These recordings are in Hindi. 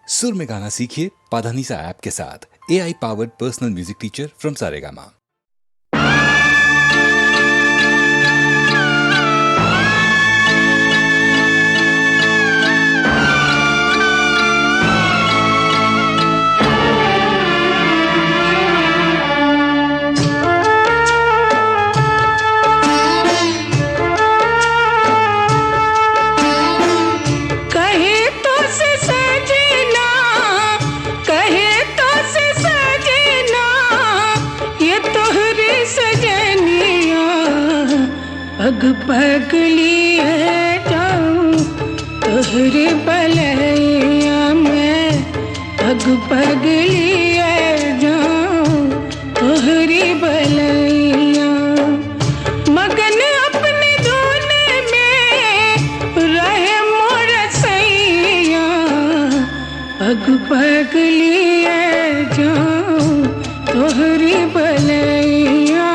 सुर में गाना सीखिए पाधानीसा ऐप के साथ। AI powered personal music teacher from Saregama. पग पग लिए जाऊं तोहरे बलैया में, पग पग लिए जाऊं तोहरी बलैया। मगन अपने धुन में रहे मोर सैया, पग पग लिए जाऊं तोहरी बलैया,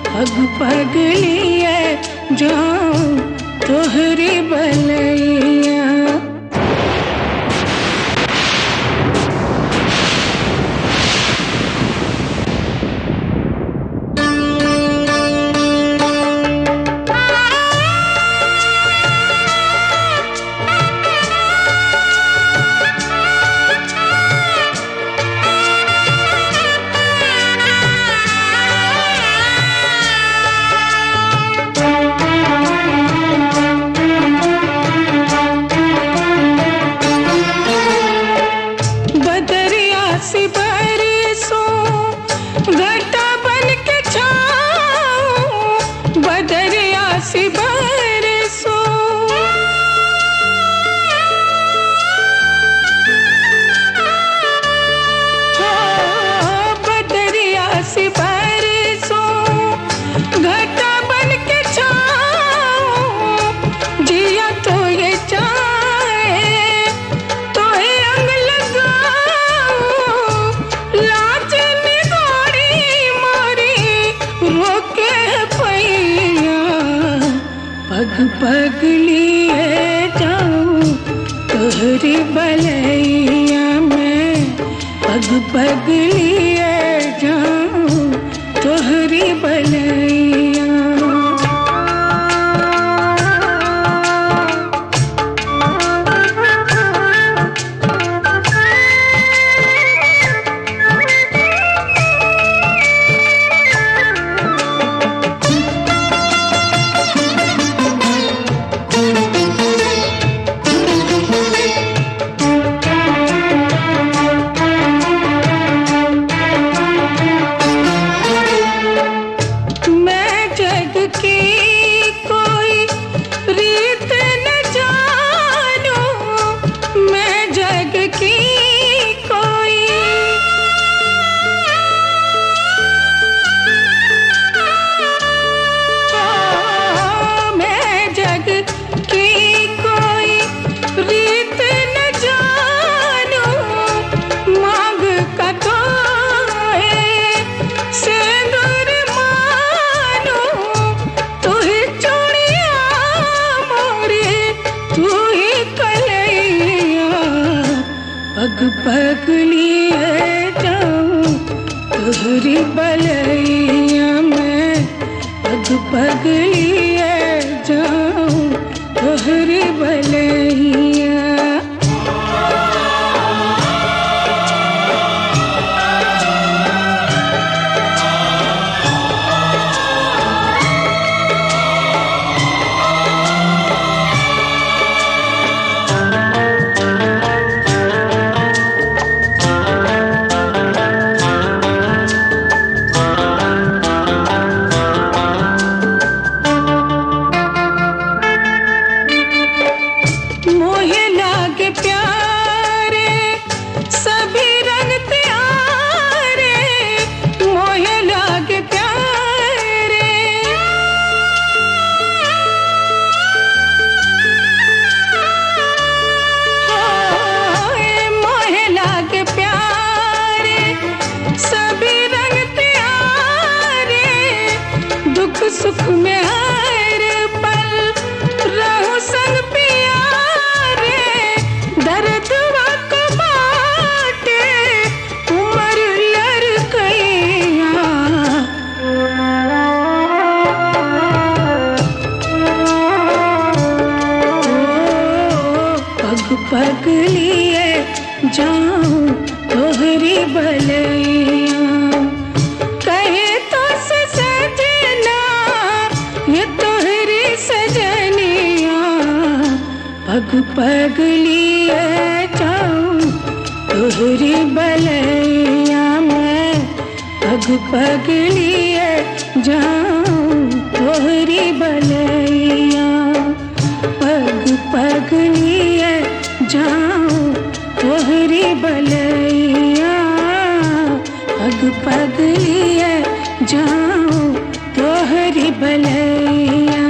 पग पग लिए जाऊं तोहरी बलैया। पग लिए जाऊं तोहरी बलैया में, पग पग लिए जाऊं तोहरी बलैया। पग पग लिए जाऊं तोहरी बलैया में, पग पग लिए जाऊं तोहरी बलैया। मोहे पगलिए जाऊं तोहरी बलैया कहे तो सजना ये तोहरी सजनिया पग पगलिए जाऊं तोहरी बलैया मैं पग पगलिए जाऊं तोहरी बलैया पग पगलिए जाऊं तोहरी बलैया पग पगलिए जाऊं तोहरी बलैया।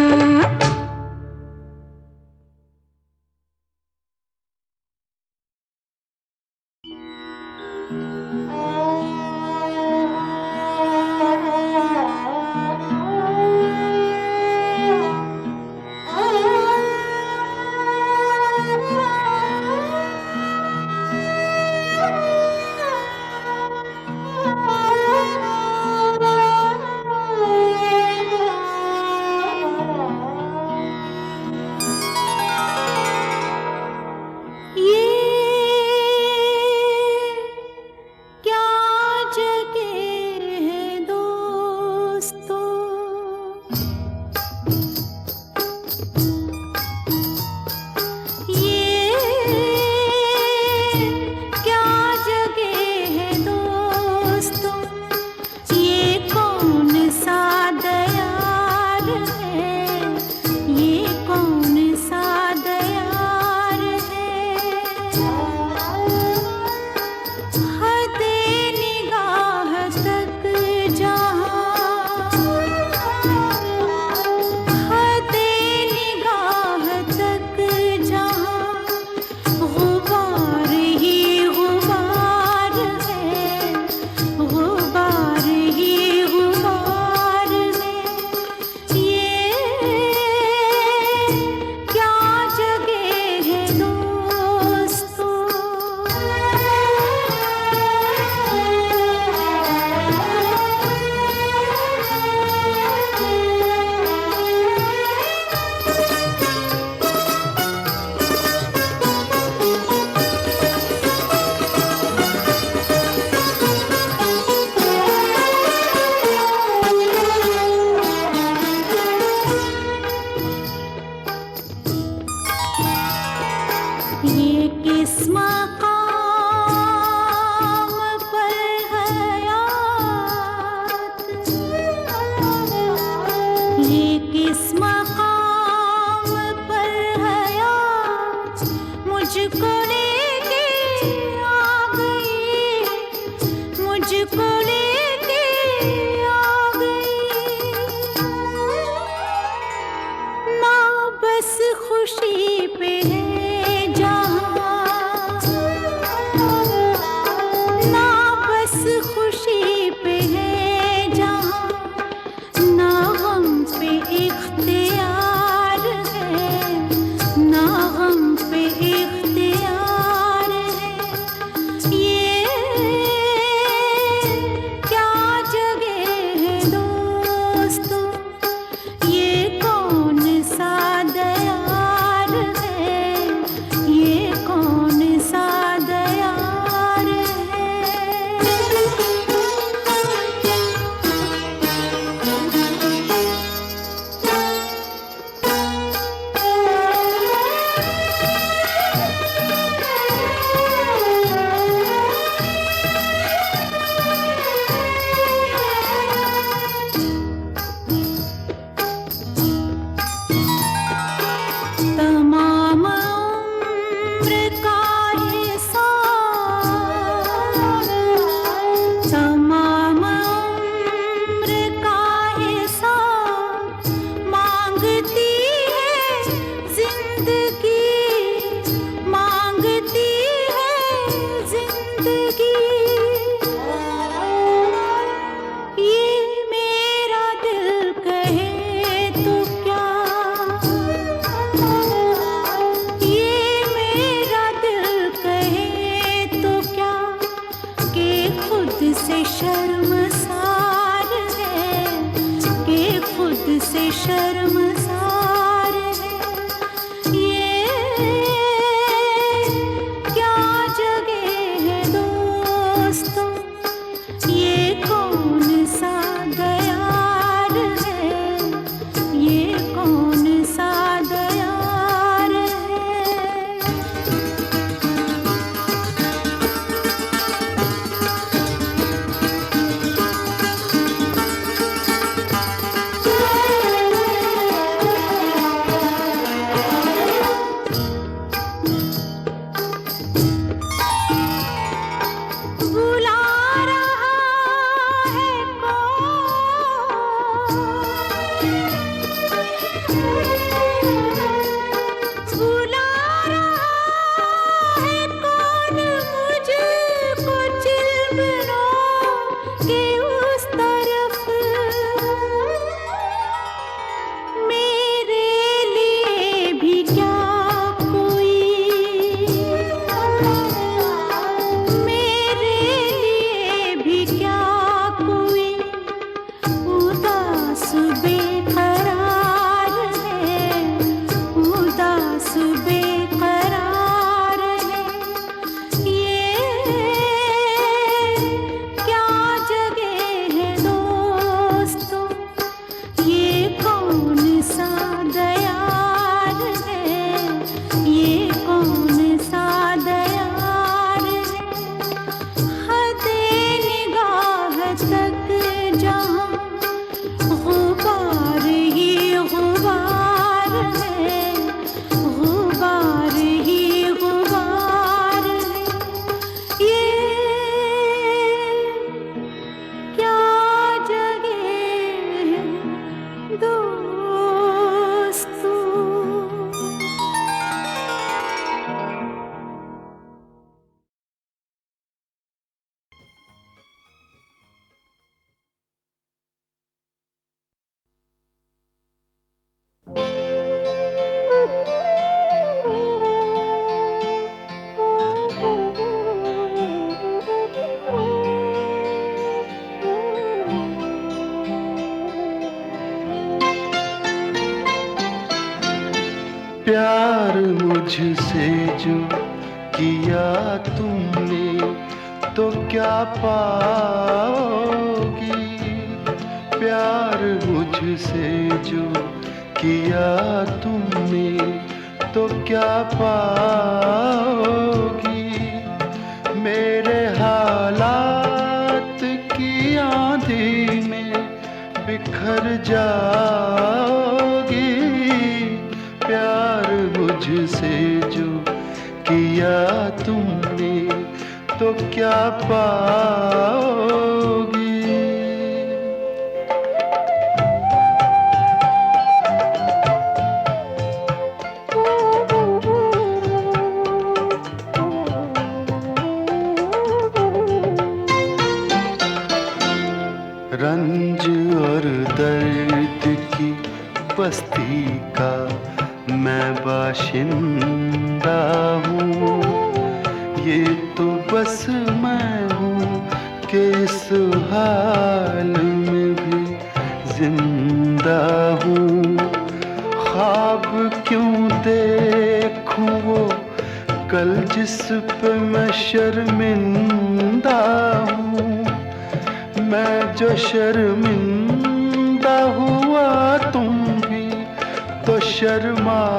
मुझसे जो किया तुमने तो क्या पाओगी, प्यार मुझसे जो किया तुमने तो क्या पाओगी, मेरे हालात की आंधी में बिखर जाओगी, प्यार मुझसे जो किया तुमने तो क्या पाओगी। रंज और दर्द की बस्ती का मैं बाशिंदा हूँ, ये तो बस मैं हूँ कि इस हाल में भी जिंदा हूँ। ख्वाब क्यों देखूँ वो कल जिस पे मैं शर्मिंदा हूँ, मैं जो शर्मिंदा हुआ तुम भी तो शर्माओगी,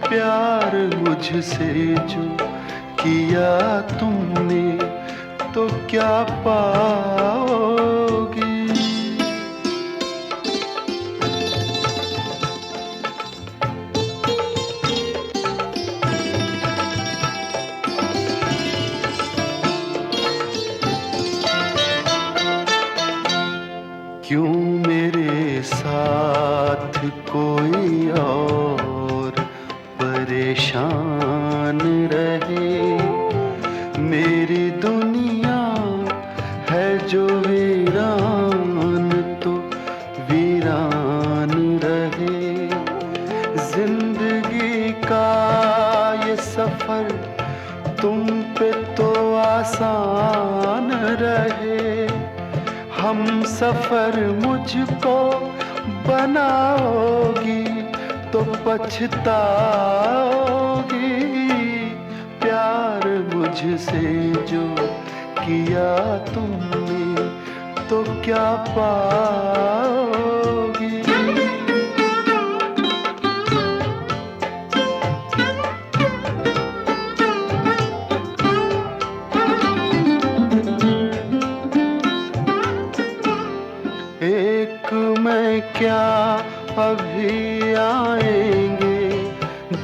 प्यार मुझसे जो किया तुमने तो क्या पाओगी। क्यों मेरे साथ कोई और परेशान रहे, मेरी दुनिया है जो वीरान तो वीरान रहे, जिंदगी का ये सफर तुम पे तो आसान रहे, हम सफर मुझको बनाओगी तो पछताओगी, प्यार मुझसे जो किया तुमने तो क्या पाओगी। एक मैं क्या अभी आएंगे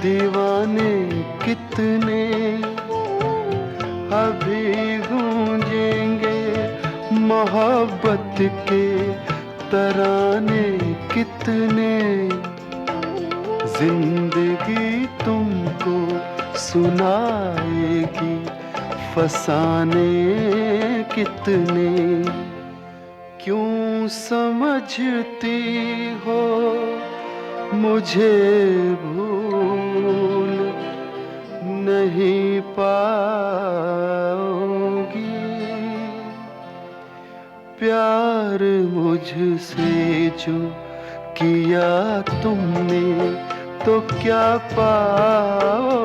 दीवाने कितने, अभी गूंजेंगे मोहब्बत के तराने कितने, जिंदगी तुमको सुनाएगी फसाने कितने, क्यों समझती हो मुझे भूल नहीं पाओगी, प्यार मुझसे जो किया तुमने तो क्या पाओगी,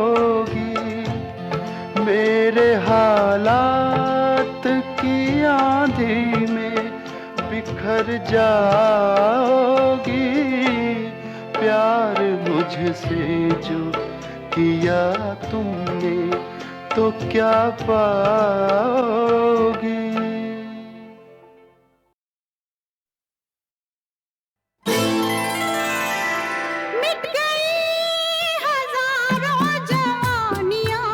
मेरे हालात की आंधी में बिखर जाओगी, प्यार मुझसे जो किया तुमने तो क्या पाओगी। मिट गई हजारों जवानियां,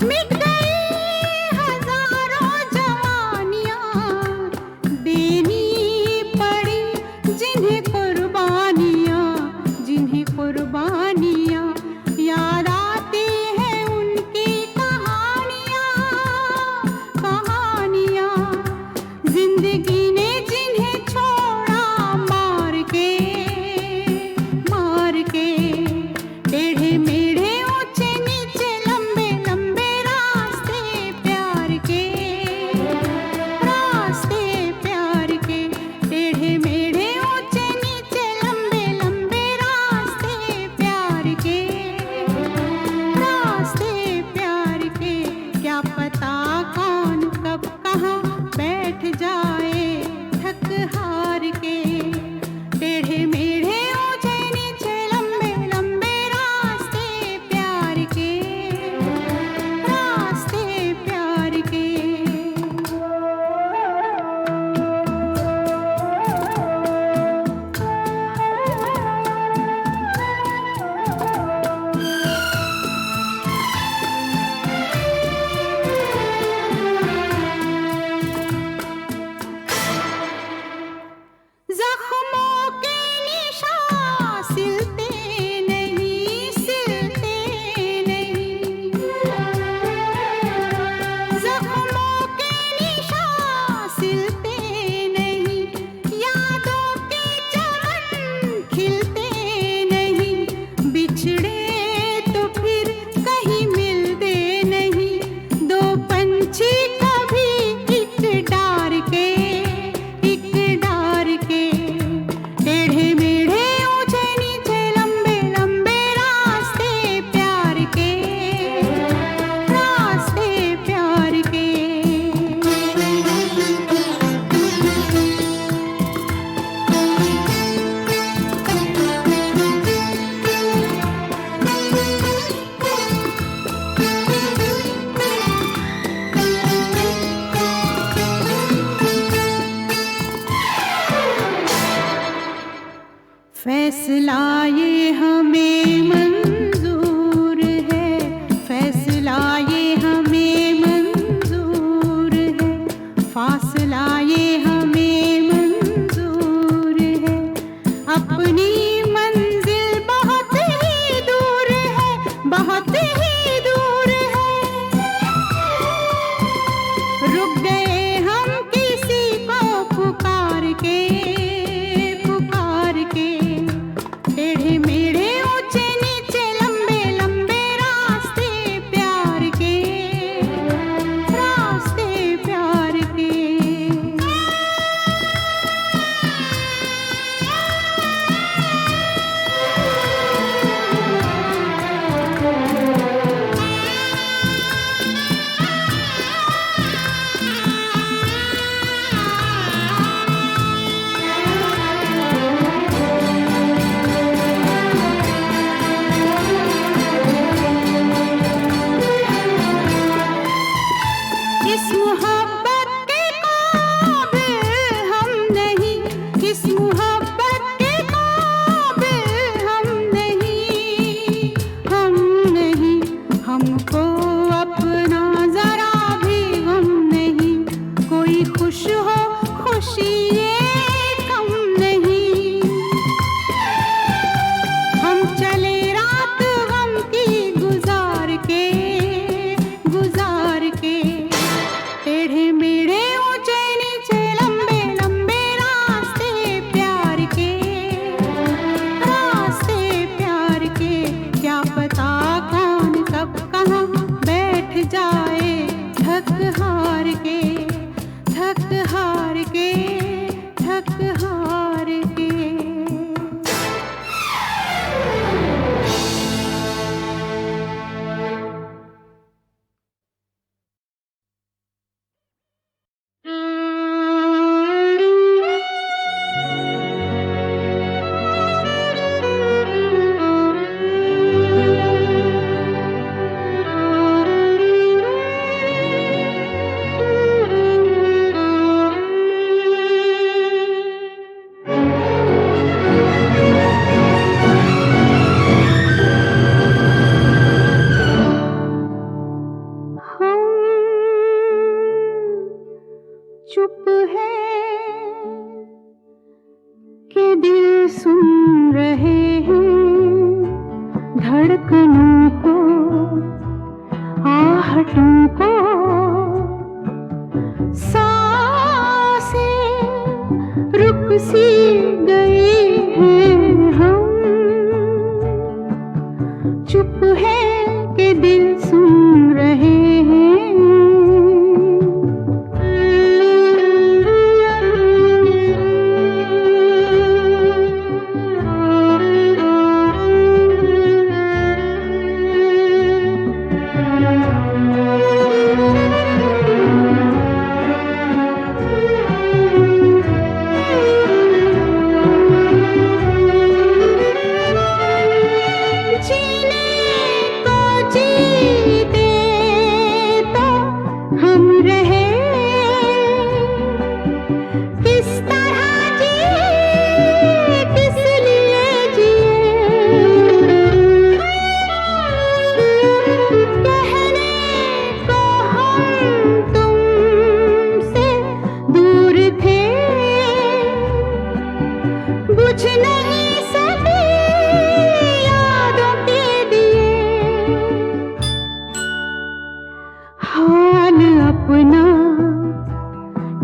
मिट गई हजारों जवानियां, देनी पड़ी जिन्हें कुर्बानियां, जिन्हें कुर्बानियां, याद आती है उनकी कहानियां, हमको अपना जरा भी गम नहीं, कोई खुश हो खुशी ये कम नहीं। हम चले रात गम की गुजार के टेढ़े मेढ़े ऊंचे नीचे लंबे लंबे रास्ते प्यार के, क्या पता कौन कब कहाँ बैठ जाए थक हार के, थक हार के, थक हार के। चुप है कि दिल सुन रहे हैं धड़कनों को, आहटों को, सांसें रुक सी गई हैं हम। चुप है कि दिल सुन रहे हैं। अपना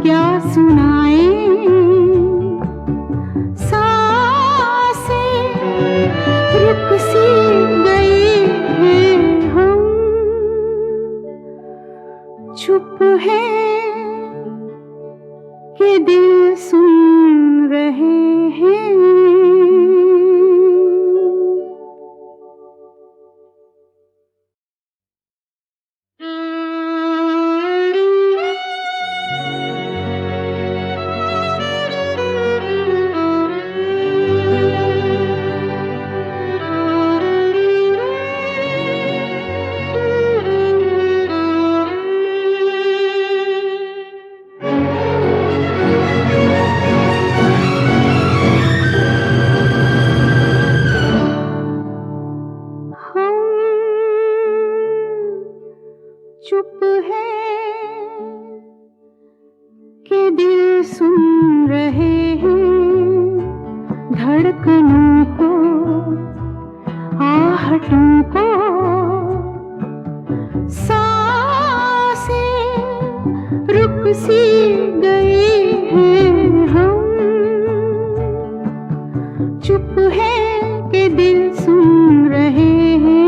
क्या सुनाए, सांसें रुक सी गई हैं हम। चुप है कि दिल सुन रहे हैं। चुप है कि दिल सुन रहे हैं धड़कनों को, आहटों को, सांसें रुक सी गई हैं हम। चुप है कि दिल सुन रहे हैं।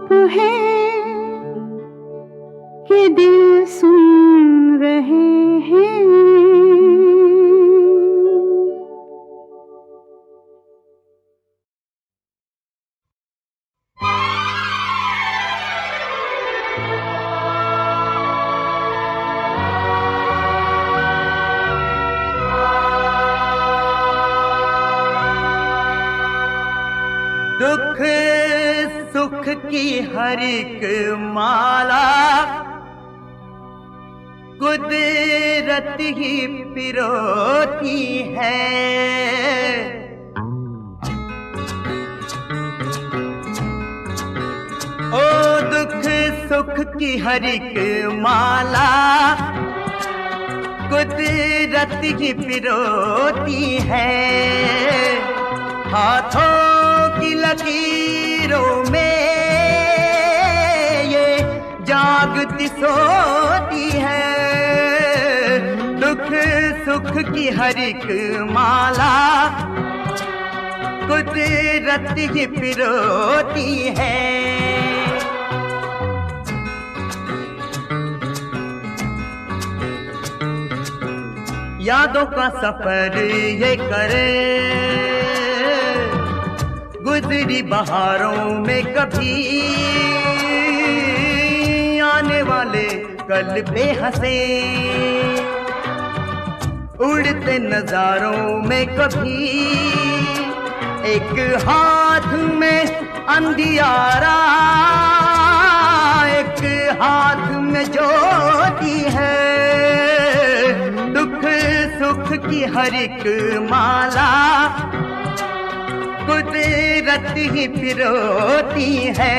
चुप है कि दिल सुन रहे हैं। दुख सुख की हर एक माला कुदरत ही पिरोती है। ओ दुख सुख की हर एक माला कुदरत ही पिरोती है। हाथों की लकीरों में ये जागती सोती है। दुख सुख की हर एक माला कुदरत ही पिरोती है। यादों का सफर ये करे गुजरी बहारों में कभी आने वाले कल पे हंसे। उड़ते नजारों में कभी एक हाथ में अंधियारा एक हाथ में ज्योति है। दुख सुख की हर एक माला कुदरत ही पिरोती है।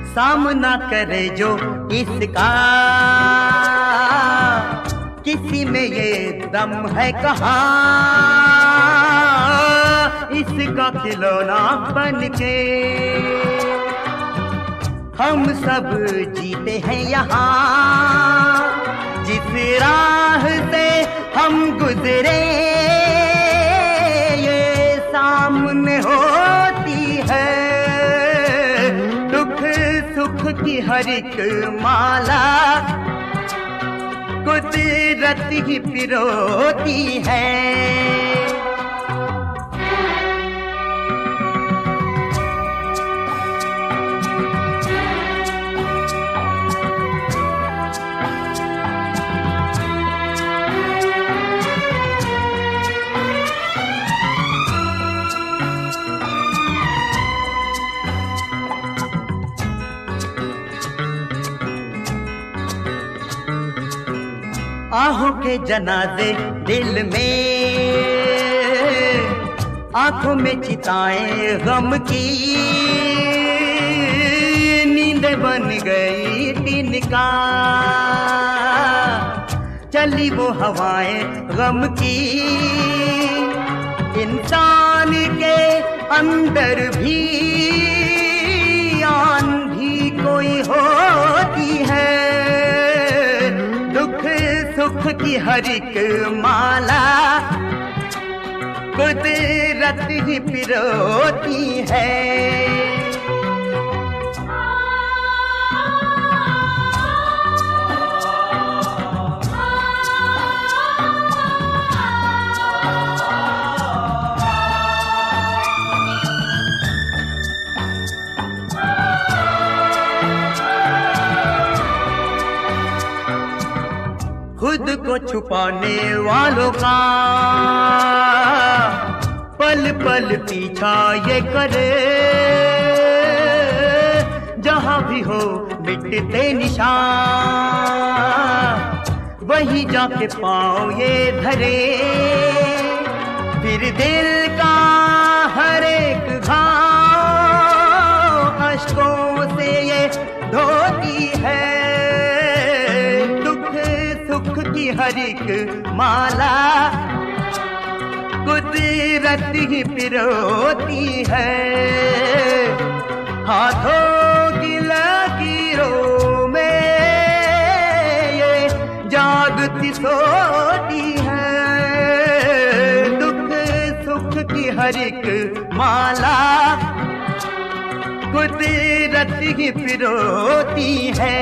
सामना करे जो इसका किसी में ये दम है कहाँ। इसका खिलौना बन के हम सब जीते हैं यहाँ। जिस राह से हम गुजरे ये सामने होती है। दुख सुख की हर एक माला कुदरत ही पिरोती है। आहों के जनाजे दिल में आंखों में चिताएं गम की नींद बन गई तिनका। चली वो हवाएं गम की इंसान के अंदर भी आंधी कोई होती है। दुख सुख की हर एक माला कुदरत ही पिरोती है। खुद को छुपाने वालों का पल पल पीछा ये करे। जहां भी हो मिटते निशान वहीं जाके पाँव ये धरे। फिर दिल का हर एक घाव अश्कों से ये धोती है। सुख की हर एक माला कुदरत ही पिरोती है, हाथों की लकीरों में ये जागती सोती है। दुख सुख की हर एक माला कुदरत ही पिरोती है।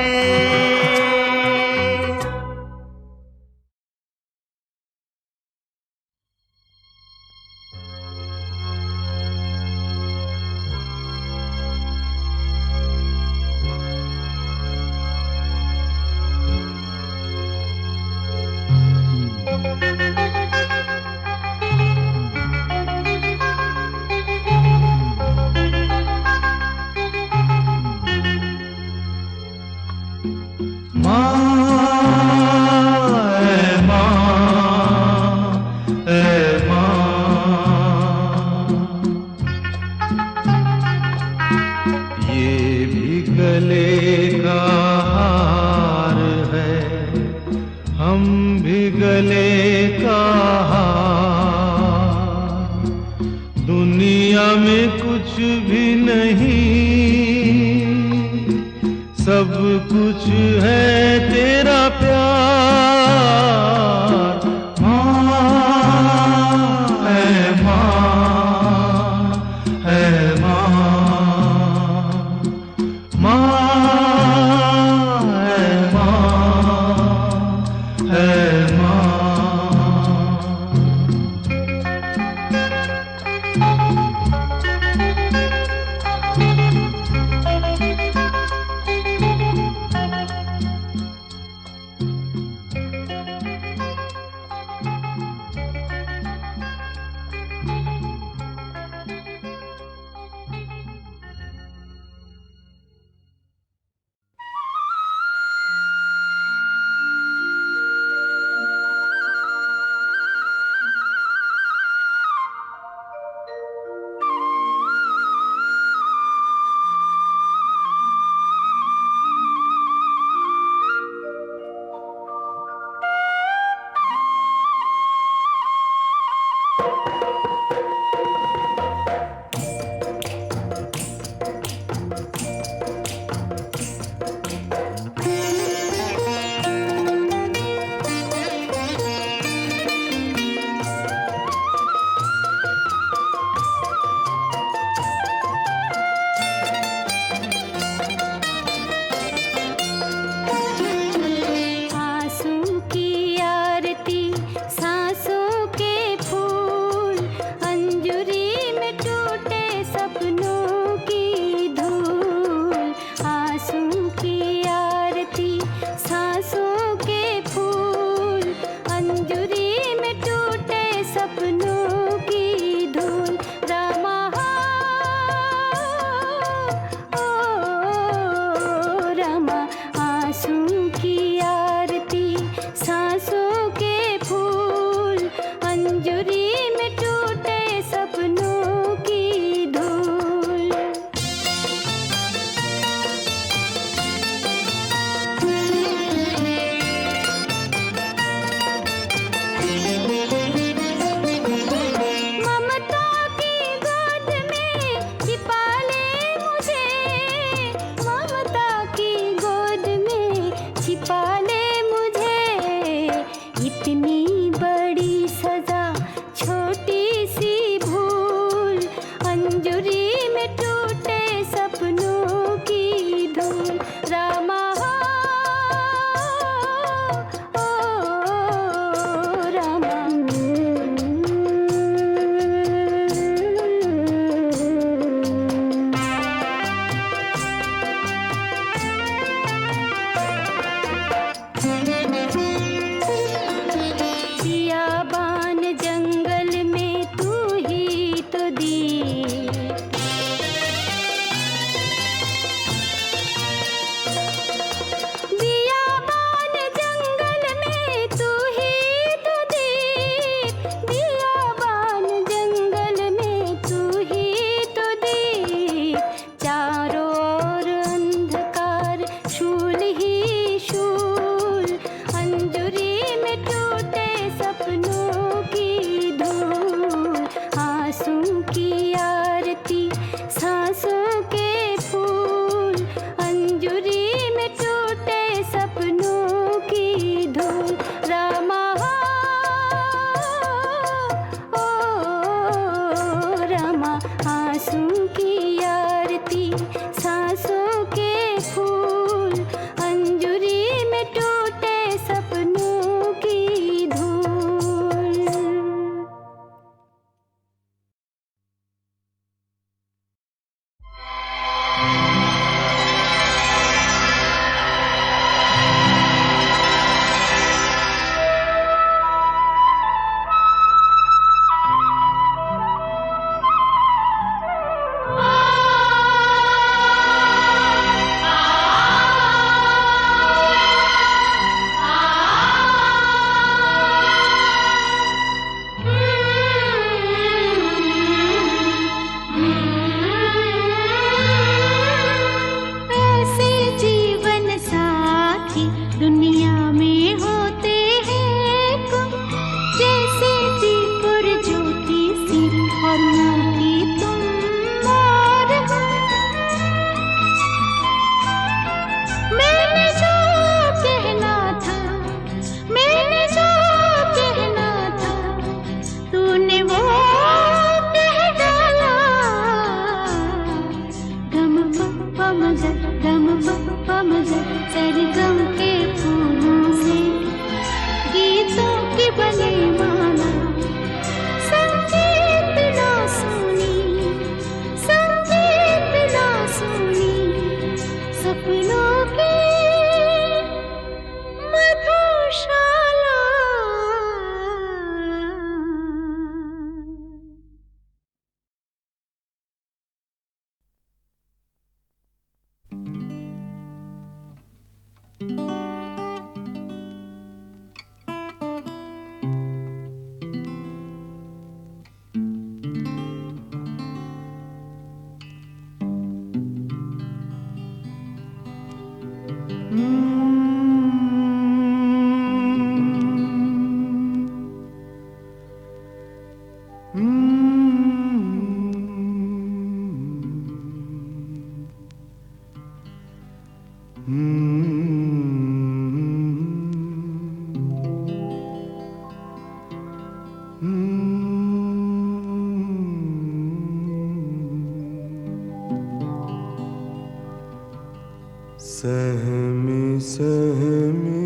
सहमी सहमी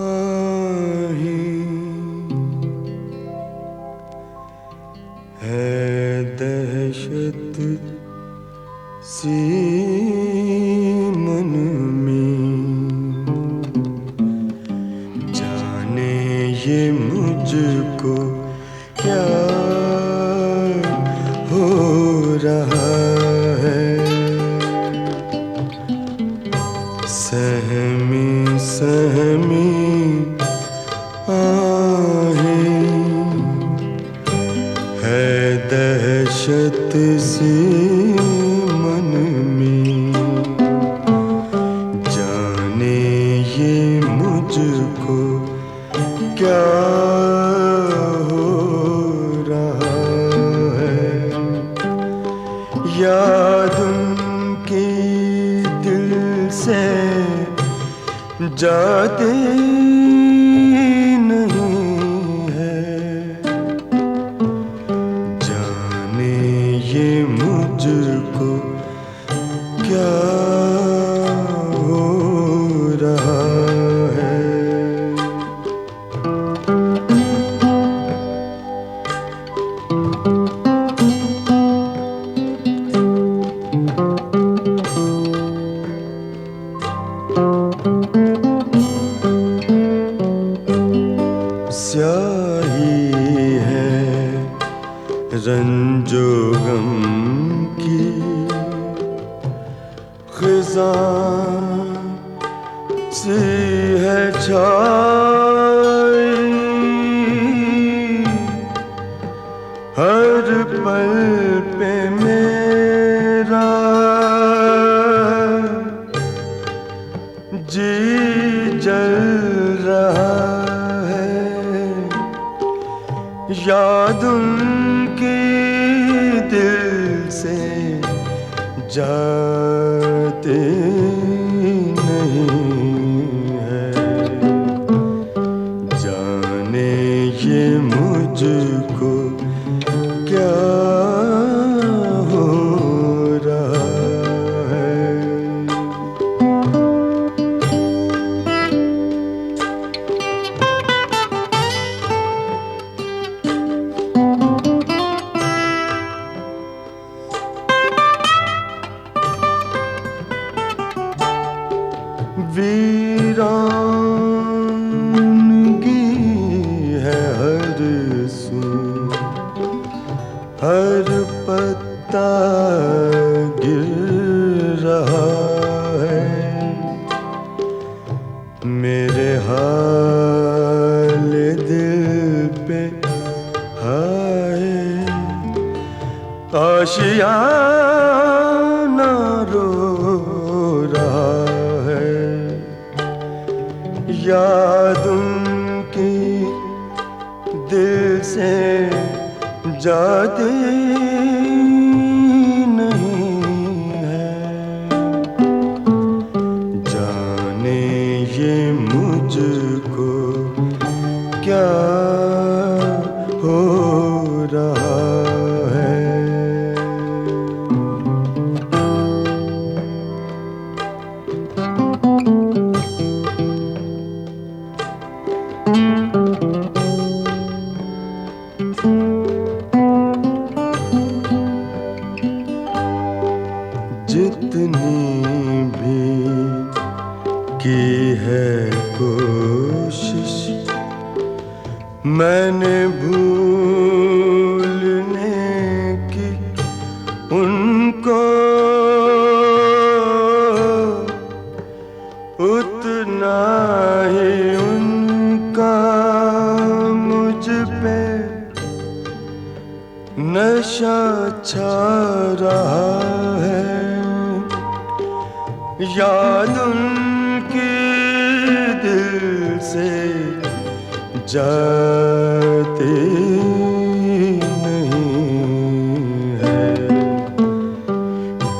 आही है दहशत सी मन में, जाने ये मुझको क्या हो रहा है। सहमी सहमी आहें है दहशत सी मन में, जाने ये मुझको क्या हो रहा है। याद उनकी दिल से जाती नहीं है, जाने ये मुझको क्या हो रहा है। स्याही है रंजो गम की, खिज़ां सी है छाई, हर पल पे मेरा जी जल रहा है। याद उनकी दिल से जाती नहीं है, जाने ये मुझको क्या हो रहा है। वीरानगी है हर सू, हर पत्ता गिर रहा है। मेरे हाल दिल पे हाय आशियाना रो रहा है। याद उनकी दिल से जाती नहीं है, जाने ये मुझको क्या हो रहा है। जितनी भी की है कोशिश मैंने भूलने की उनको, उतना ही उनका मुझ पे नशा छा रहा है। याद उनकी दिल से जाते नहीं है।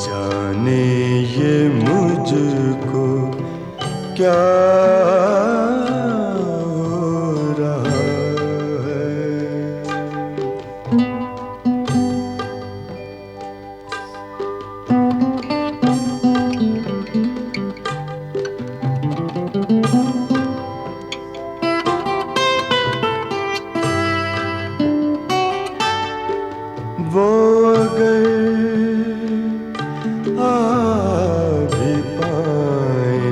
जाने ये मुझको क्या हो रहा है। वो अगर आ भी पाए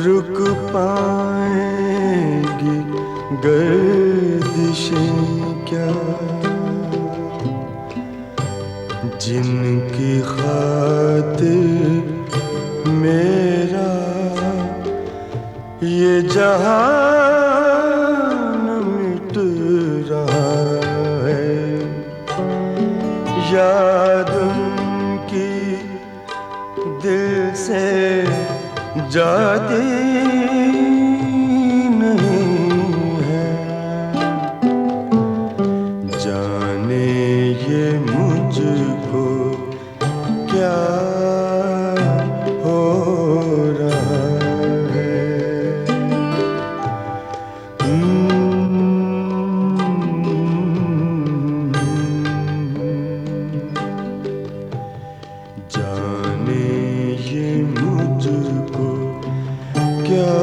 रुक पाएंगी गर्दिशें क्या, जिनकी खातिर मेरा ये जहान मिट रहा है। याद उनकी दिल से जाती नहीं है। जाने ये मुझको क्या हो रहा है। जाने ये मुझको क्या